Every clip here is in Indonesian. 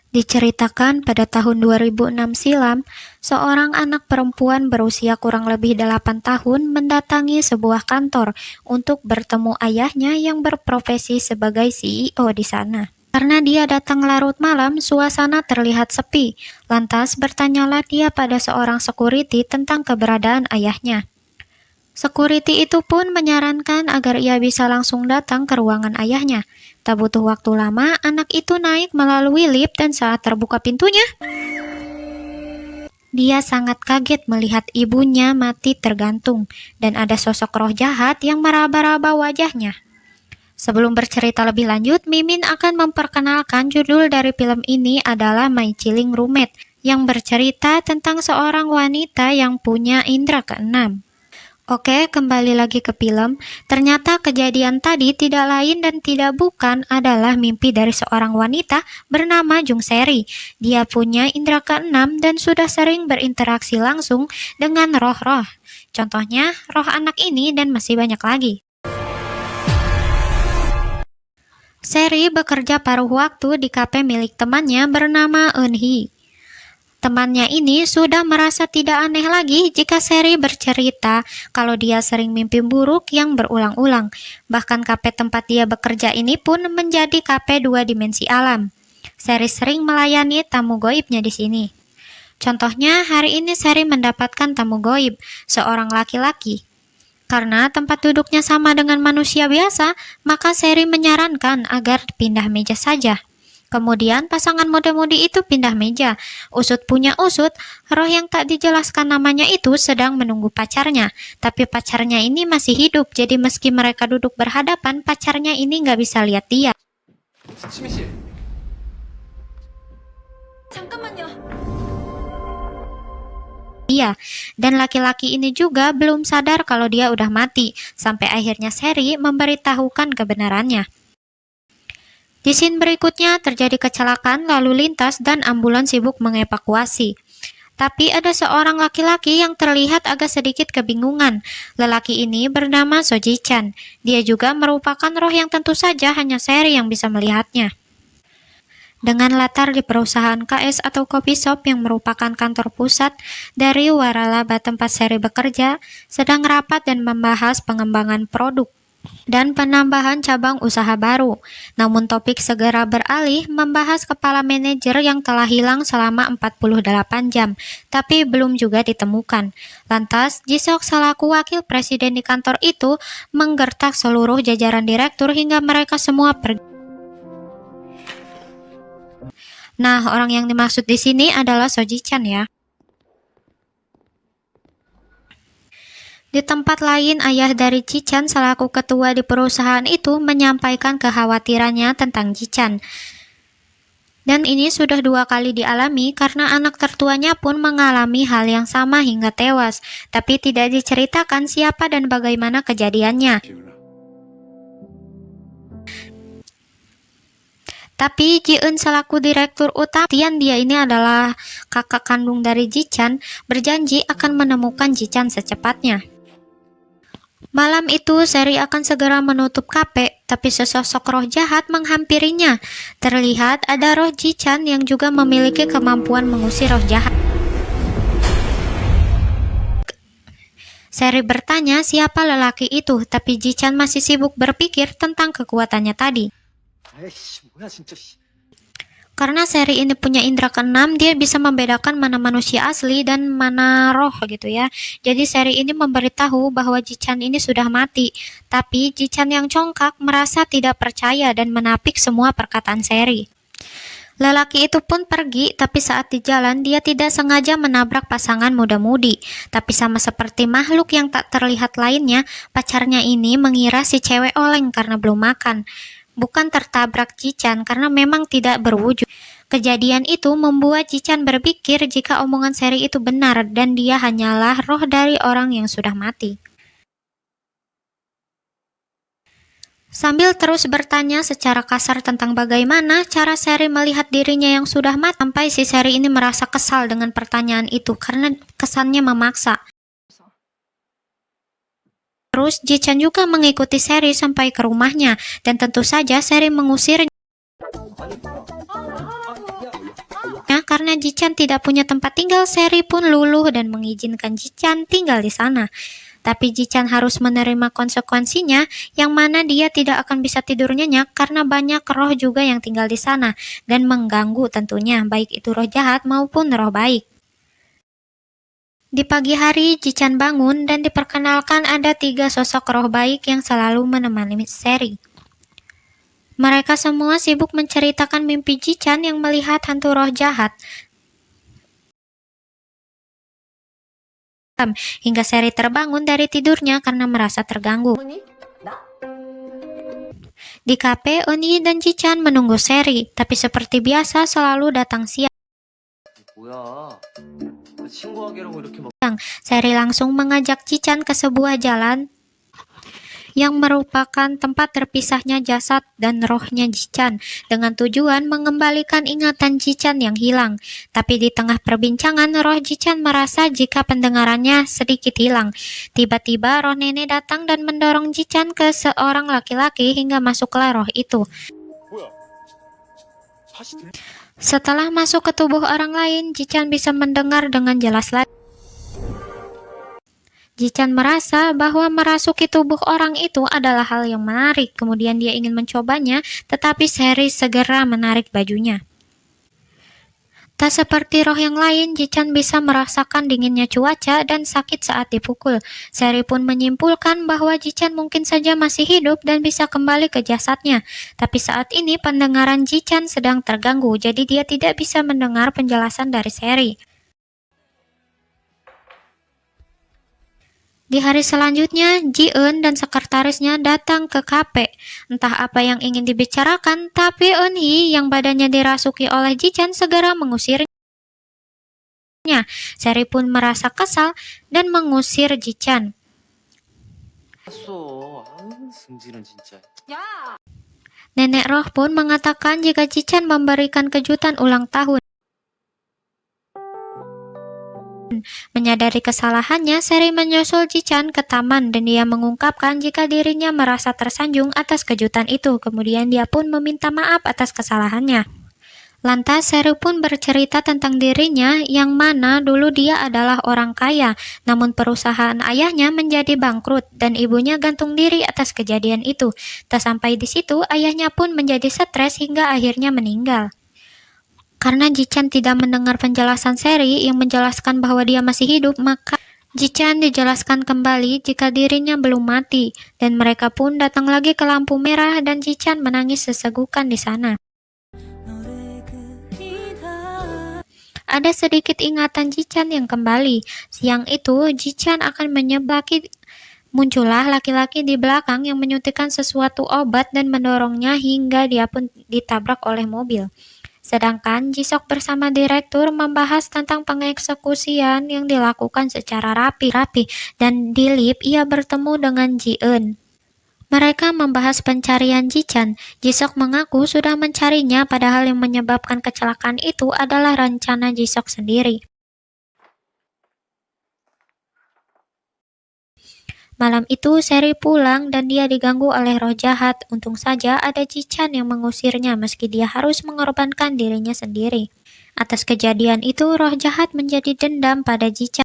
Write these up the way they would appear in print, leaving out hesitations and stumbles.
Diceritakan pada tahun 2006 silam, seorang anak perempuan berusia kurang lebih 8 tahun mendatangi sebuah kantor untuk bertemu ayahnya yang berprofesi sebagai CEO di sana. Karena dia datang larut malam, suasana terlihat sepi. Lantas bertanyalah dia pada seorang security tentang keberadaan ayahnya. Security itu pun menyarankan agar ia bisa langsung datang ke ruangan ayahnya. Tak butuh waktu lama, anak itu naik melalui lift dan saat terbuka pintunya, dia sangat kaget melihat ibunya mati tergantung dan ada sosok roh jahat yang meraba-raba wajahnya. Sebelum bercerita lebih lanjut, Mimin akan memperkenalkan judul dari film ini adalah My Chilling Roommate yang bercerita tentang seorang wanita yang punya indera keenam. Oke, kembali lagi ke film. Ternyata kejadian tadi tidak lain dan tidak bukan adalah mimpi dari seorang wanita bernama Jung Seri. Dia punya indera keenam dan sudah sering berinteraksi langsung dengan roh-roh. Contohnya, roh anak ini dan masih banyak lagi. Seri bekerja paruh waktu di kafe milik temannya bernama Eun-hee. Temannya ini sudah merasa tidak aneh lagi jika Seri bercerita kalau dia sering mimpi buruk yang berulang-ulang. Bahkan kafe tempat dia bekerja ini pun menjadi kafe 2 dimensi alam. Seri sering melayani tamu goibnya di sini. Contohnya, hari ini Seri mendapatkan tamu goib, seorang laki-laki. Karena tempat duduknya sama dengan manusia biasa, maka Seri menyarankan agar pindah meja saja. Kemudian pasangan muda-mudi itu pindah meja. Usut punya usut, roh yang tak dijelaskan namanya itu sedang menunggu pacarnya. Tapi pacarnya ini masih hidup, jadi meski mereka duduk berhadapan, pacarnya ini nggak bisa lihat dia. Iya, dan laki-laki ini juga belum sadar kalau dia udah mati, sampai akhirnya Seri memberitahukan kebenarannya. Di scene berikutnya terjadi kecelakaan lalu lintas dan ambulans sibuk mengevakuasi. Tapi ada seorang laki-laki yang terlihat agak sedikit kebingungan. Lelaki ini bernama Soji-chan. Dia juga merupakan roh yang tentu saja hanya Seri yang bisa melihatnya. Dengan latar di perusahaan KS atau coffee shop yang merupakan kantor pusat dari waralaba tempat Seri bekerja, sedang rapat dan membahas pengembangan produk dan penambahan cabang usaha baru. Namun topik segera beralih membahas kepala manajer yang telah hilang selama 48 jam, tapi belum juga ditemukan. Lantas, Jisok selaku wakil presiden di kantor itu menggertak seluruh jajaran direktur hingga mereka semua pergi. Nah, orang yang dimaksud di sini adalah Soji-chan ya. Di tempat lain, ayah dari Ji-chan selaku ketua di perusahaan itu menyampaikan kekhawatirannya tentang Ji-chan. Dan ini sudah 2 kali dialami karena anak tertuanya pun mengalami hal yang sama hingga tewas, tapi tidak diceritakan siapa dan bagaimana kejadiannya. Tapi Ji-eun selaku direktur utama, dia ini adalah kakak kandung dari Ji-chan, berjanji akan menemukan Ji-chan secepatnya. Malam itu, Seri akan segera menutup kafe, tapi sesosok roh jahat menghampirinya. Terlihat ada roh Ji-chan yang juga memiliki kemampuan mengusir roh jahat. Seri bertanya siapa lelaki itu, tapi Ji-chan masih sibuk berpikir tentang kekuatannya tadi. Karena Seri ini punya indera keenam, dia bisa membedakan mana manusia asli dan mana roh gitu ya. Jadi Seri ini memberitahu bahwa Ji-chan ini sudah mati. Tapi Ji-chan yang congkak merasa tidak percaya dan menapik semua perkataan Seri. Lelaki itu pun pergi, tapi saat di jalan dia tidak sengaja menabrak pasangan muda-mudi. Tapi sama seperti makhluk yang tak terlihat lainnya, pacarnya ini mengira si cewek oleng karena belum makan. Bukan tertabrak Ji-chan karena memang tidak berwujud. Kejadian itu membuat Ji-chan berpikir jika omongan Seri itu benar dan dia hanyalah roh dari orang yang sudah mati. Sambil terus bertanya secara kasar tentang bagaimana cara Seri melihat dirinya yang sudah mati, sampai si Seri ini merasa kesal dengan pertanyaan itu karena kesannya memaksa. Terus Ji-chan juga mengikuti Seri sampai ke rumahnya dan tentu saja Seri mengusirnya. karena Ji-chan tidak punya tempat tinggal, Seri pun luluh dan mengizinkan Ji-chan tinggal di sana. Tapi Ji-chan harus menerima konsekuensinya, yang mana dia tidak akan bisa tidur nyenyak karena banyak roh juga yang tinggal di sana dan mengganggu tentunya, baik itu roh jahat maupun roh baik. Di pagi hari, Ji-chan bangun dan diperkenalkan ada 3 sosok roh baik yang selalu menemani Seri. Mereka semua sibuk menceritakan mimpi Ji-chan yang melihat hantu roh jahat. Hingga Seri terbangun dari tidurnya karena merasa terganggu. Di kafe, Oni dan Ji-chan menunggu Seri, tapi seperti biasa selalu datang siang. Seri langsung mengajak Ji-chan ke sebuah jalan yang merupakan tempat terpisahnya jasad dan rohnya Ji-chan dengan tujuan mengembalikan ingatan Ji-chan yang hilang. Tapi di tengah perbincangan, roh Ji-chan merasa jika pendengarannya sedikit hilang. Tiba-tiba roh nenek datang dan mendorong Ji-chan ke seorang laki-laki hingga masuklah roh itu. Setelah masuk ke tubuh orang lain, Ji-chan bisa mendengar dengan jelas lagi. Ji-chan merasa bahwa merasuki tubuh orang itu adalah hal yang menarik. Kemudian dia ingin mencobanya, tetapi Seri segera menarik bajunya. Tak seperti roh yang lain, Ji-chan bisa merasakan dinginnya cuaca dan sakit saat dipukul. Seri pun menyimpulkan bahwa Ji-chan mungkin saja masih hidup dan bisa kembali ke jasadnya. Tapi saat ini pendengaran Ji-chan sedang terganggu, jadi dia tidak bisa mendengar penjelasan dari Seri. Di hari selanjutnya, Ji-eun dan sekretarisnya datang ke kafe. Entah apa yang ingin dibicarakan, tapi Eun-hee yang badannya dirasuki oleh Ji-chan segera mengusirnya. Seri pun merasa kesal dan mengusir Ji-chan. Nenek roh pun mengatakan jika Ji-chan memberikan kejutan ulang tahun. Menyadari kesalahannya, Seri menyusul Ji-chan ke taman dan dia mengungkapkan jika dirinya merasa tersanjung atas kejutan itu. Kemudian dia pun meminta maaf atas kesalahannya. Lantas Seri pun bercerita tentang dirinya yang mana dulu dia adalah orang kaya, namun perusahaan ayahnya menjadi bangkrut dan ibunya gantung diri atas kejadian itu. Tak sampai di situ, ayahnya pun menjadi stres hingga akhirnya meninggal. Karena Ji-chan tidak mendengar penjelasan Seri yang menjelaskan bahwa dia masih hidup, maka Ji-chan dijelaskan kembali jika dirinya belum mati, dan mereka pun datang lagi ke lampu merah dan Ji-chan menangis sesegukan di sana. Ada sedikit ingatan Ji-chan yang kembali. Siang itu, Ji-chan akan menyebaki. Muncullah laki-laki di belakang yang menyuntikkan sesuatu obat dan mendorongnya hingga dia pun ditabrak oleh mobil. Sedangkan Ji-sok bersama direktur membahas tentang pengeksekusian yang dilakukan secara rapi dan di lift ia bertemu dengan Ji-eun. Mereka membahas pencarian Ji-chan. Ji-sok mengaku sudah mencarinya padahal yang menyebabkan kecelakaan itu adalah rencana Ji-sok sendiri. Malam itu Seri pulang dan dia diganggu oleh roh jahat. Untung saja ada Ji-chan yang mengusirnya meski dia harus mengorbankan dirinya sendiri. Atas kejadian itu roh jahat menjadi dendam pada Ji-chan.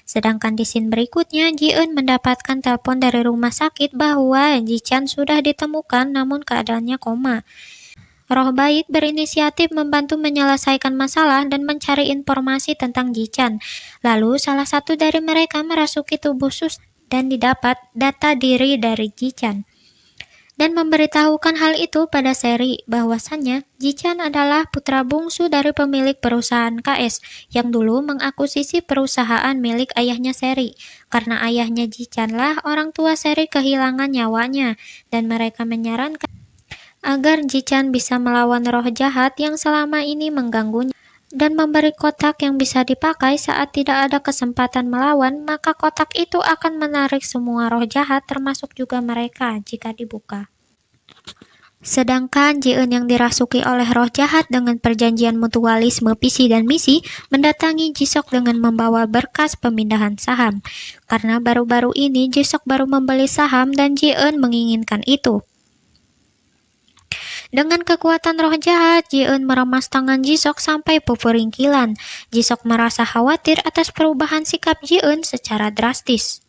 Sedangkan di scene berikutnya Ji-eun mendapatkan telepon dari rumah sakit bahwa Ji-chan sudah ditemukan namun keadaannya koma. Roh baik berinisiatif membantu menyelesaikan masalah dan mencari informasi tentang Ji-chan. Lalu salah satu dari mereka merasuki tubuh Sus dan didapat data diri dari Ji-chan. Dan memberitahukan hal itu pada Seri bahwasannya Ji-chan adalah putra bungsu dari pemilik perusahaan KS yang dulu mengakuisisi perusahaan milik ayahnya Seri. Karena ayahnya Ji-chan lah orang tua Seri kehilangan nyawanya dan mereka menyarankan agar Ji-chan bisa melawan roh jahat yang selama ini mengganggunya dan memberi kotak yang bisa dipakai saat tidak ada kesempatan melawan, maka kotak itu akan menarik semua roh jahat termasuk juga mereka jika dibuka. Sedangkan Ji-eun yang dirasuki oleh roh jahat dengan perjanjian mutualisme visi dan misi mendatangi Ji-sok dengan membawa berkas pemindahan saham. Karena baru-baru ini Ji-sok baru membeli saham dan Ji-eun menginginkan itu. Dengan kekuatan roh jahat, Ji-eun meremas tangan Jisok sampai peperingkilan. Jisok merasa khawatir atas perubahan sikap Ji-eun secara drastis.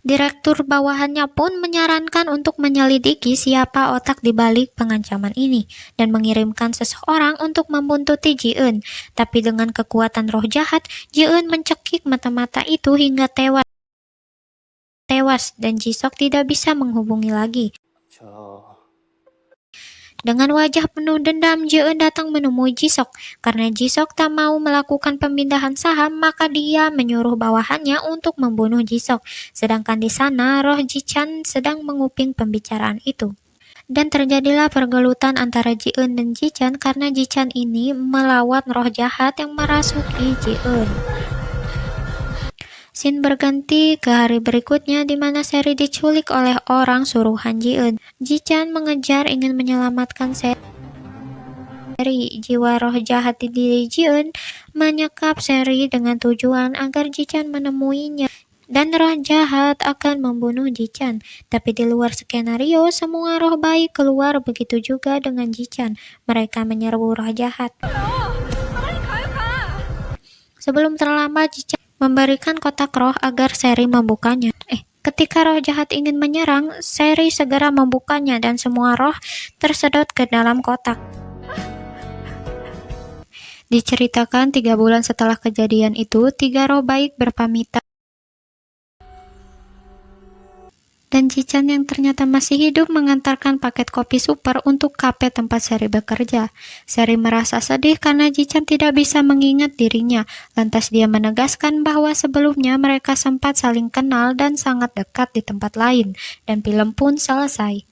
Direktur bawahannya pun menyarankan untuk menyelidiki siapa otak di balik pengancaman ini dan mengirimkan seseorang untuk membuntuti Ji-eun. Tapi dengan kekuatan roh jahat, Ji-eun mencekik mata-mata itu hingga tewas dan Jisok tidak bisa menghubungi lagi. Dengan wajah penuh dendam, Ji-eun datang menemui Jisok. Karena Jisok tak mau melakukan pemindahan saham, maka dia menyuruh bawahannya untuk membunuh Jisok. Sedangkan di sana, roh Ji-chan sedang menguping pembicaraan itu. Dan terjadilah pergelutan antara Ji-eun dan Ji-chan karena Ji-chan ini melawan roh jahat yang merasuki Ji-eun. Scene berganti ke hari berikutnya di mana Seri diculik oleh orang suruhan Ji-eun. Ji-chan mengejar ingin menyelamatkan Seri. Jiwa roh jahat di diri Ji-eun menyekap Seri dengan tujuan agar Ji-chan menemuinya dan roh jahat akan membunuh Ji-chan. Tapi di luar skenario, semua roh baik keluar, begitu juga dengan Ji-chan. Mereka menyerbu roh jahat. Sebelum terlambat, Ji-chan memberikan kotak roh agar Seri membukanya. Ketika roh jahat ingin menyerang, Seri segera membukanya dan semua roh tersedot ke dalam kotak. Diceritakan 3 bulan setelah kejadian itu, 3 roh baik berpamitan. Dan Ji-chan yang ternyata masih hidup mengantarkan paket kopi super untuk kafe tempat Seri bekerja. Seri merasa sedih karena Ji-chan tidak bisa mengingat dirinya. Lantas dia menegaskan bahwa sebelumnya mereka sempat saling kenal dan sangat dekat di tempat lain. Dan film pun selesai.